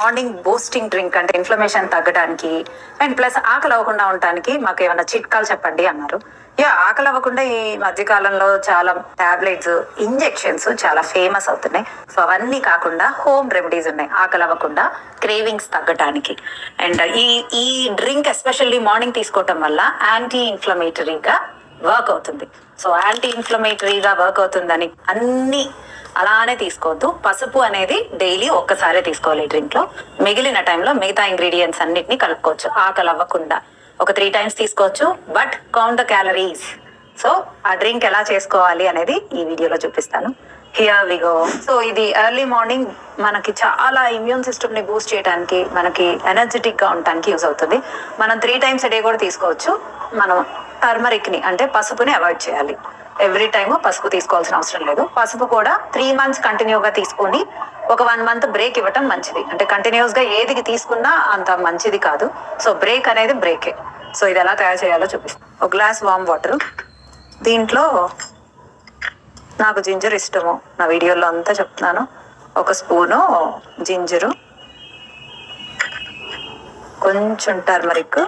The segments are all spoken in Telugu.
మార్నింగ్ బూస్టింగ్ డ్రింక్ అంటే ఇన్ఫ్లమేషన్ తగ్గడానికి అండ్ ప్లస్ ఆకలి అవ్వకుండా ఉండటానికి మాకు ఏమైనా చిట్కాలు చెప్పండి అన్నారు. ఆకలి అవ్వకుండా ఈ మధ్యకాలంలో చాలా టాబ్లెట్స్, ఇంజెక్షన్స్ చాలా ఫేమస్ అవుతున్నాయి. సో అవన్నీ కాకుండా హోమ్ రెమెడీస్ ఉన్నాయి ఆకలి అవ్వకుండా, క్రేవింగ్స్ తగ్గటానికి. అండ్ ఈ డ్రింక్ ఎస్పెషల్లీ మార్నింగ్ తీసుకోవటం వల్ల యాంటీ ఇన్ఫ్లమేటరీగా వర్క్ అవుతుంది. సో యాంటీ ఇన్ఫ్లమేటరీగా వర్క్ అవుతుందని అన్ని అలానే తీసుకోవద్దు. పసుపు అనేది డైలీ ఒక్కసారే తీసుకోవాలి డ్రింక్ లో. మిగిలిన టైంలో మిగతా ఇంగ్రీడియంట్స్ అన్నిటిని కలుపుకోవచ్చు ఆకలి అవ్వకుండా. ఒక 3 times తీసుకోవచ్చు, but count the calories. So ఆ డ్రింక్ ఎలా చేసుకోవాలి అనేది ఈ వీడియోలో చూపిస్తాను. Here we go. సో ఇది ఎర్లీ మార్నింగ్ మనకి చాలా ఇమ్యూన్ సిస్టమ్ ని బూస్ట్ చేయడానికి, మనకి ఎనర్జెటిక్ గా ఉండటానికి యూజ్ అవుతుంది. మనం 3 times a day కూడా తీసుకోవచ్చు. మనం టర్మరిక్ ని అంటే పసుపుని అవాయిడ్ చేయాలి. ఎవ్రీ టైమ్ పసుపు తీసుకోవాల్సిన అవసరం లేదు. పసుపు కూడా 3 months కంటిన్యూగా తీసుకొని ఒక 1 month బ్రేక్ ఇవ్వటం మంచిది. అంటే కంటిన్యూస్ గా ఏది తీసుకున్నా అంత మంచిది కాదు. సో బ్రేక్ అనేది బ్రేకే. సో ఇది ఎలా తయారు చేయాలో చూపిస్తాను. ఒక గ్లాస్ వామ్ వాటర్, దీంట్లో నాకు జింజర్ ఇష్టము, నా వీడియోలో అంతా చెప్తున్నాను. 1 స్పూను జింజరు, కొంచెం టర్మరిక్,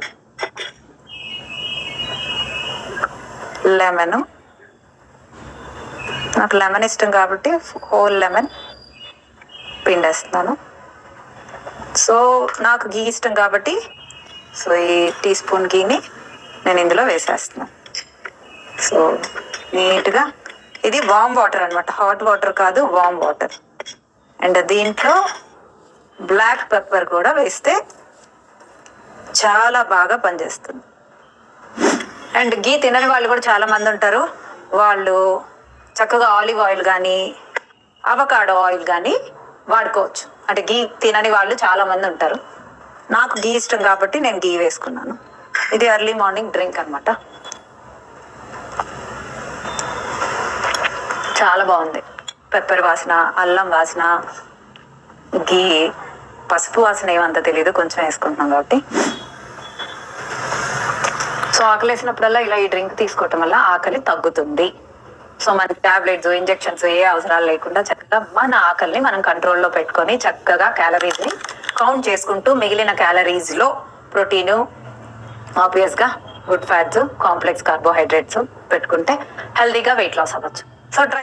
లెమన్. నాకు లెమన్ ఇష్టం కాబట్టి హోల్ లెమన్ పిండేస్తున్నాను. సో నాకు గీ ఇష్టం కాబట్టి సో ఈ టీ స్పూన్ గీని నేను ఇందులో వేసేస్తున్నాను. సో నీట్గా, ఇది వామ్ వాటర్ అనమాట, హాట్ వాటర్ కాదు, వామ్ వాటర్. అండ్ దీంట్లో బ్లాక్ పెప్పర్ కూడా వేస్తే చాలా బాగా పనిచేస్తుంది. అండ్ గీ తినని వాళ్ళు కూడా చాలా మంది ఉంటారు. వాళ్ళు చక్కగా ఆలివ్ ఆయిల్ కానీ అవకాడో ఆయిల్ కానీ వాడుకోవచ్చు. అంటే గీ తినని వాళ్ళు చాలా మంది ఉంటారు. నాకు గీ ఇష్టం కాబట్టి నేను గీ వేసుకున్నాను. ఇది ఎర్లీ మార్నింగ్ డ్రింక్ అనమాట. చాలా బాగుంది. పెప్పర్ వాసన, అల్లం వాసన, గీ, పసుపు వాసన ఏమంత తెలీదు, కొంచెం వేసుకుంటున్నాం కాబట్టి. సో ఆకలి వేసినప్పుడల్లా ఇలా ఈ డ్రింక్ తీసుకోవటం వల్ల ఆకలి తగ్గుతుంది. సో మనకి టాబ్లెట్స్, ఇంజెక్షన్స్ ఏ అవసరాలు లేకుండా చక్కగా మన ఆకలిని మనం కంట్రోల్లో పెట్టుకొని చక్కగా క్యాలరీస్ ని కౌంట్ చేసుకుంటూ మిగిలిన క్యాలరీస్ లో ప్రోటీను, ఆబ్వియస్ గా గుడ్ ఫ్యాట్స్, కాంప్లెక్స్ కార్బోహైడ్రేట్స్ పెట్టుకుంటే హెల్దీగా వెయిట్ లాస్ అవ్వచ్చు. సో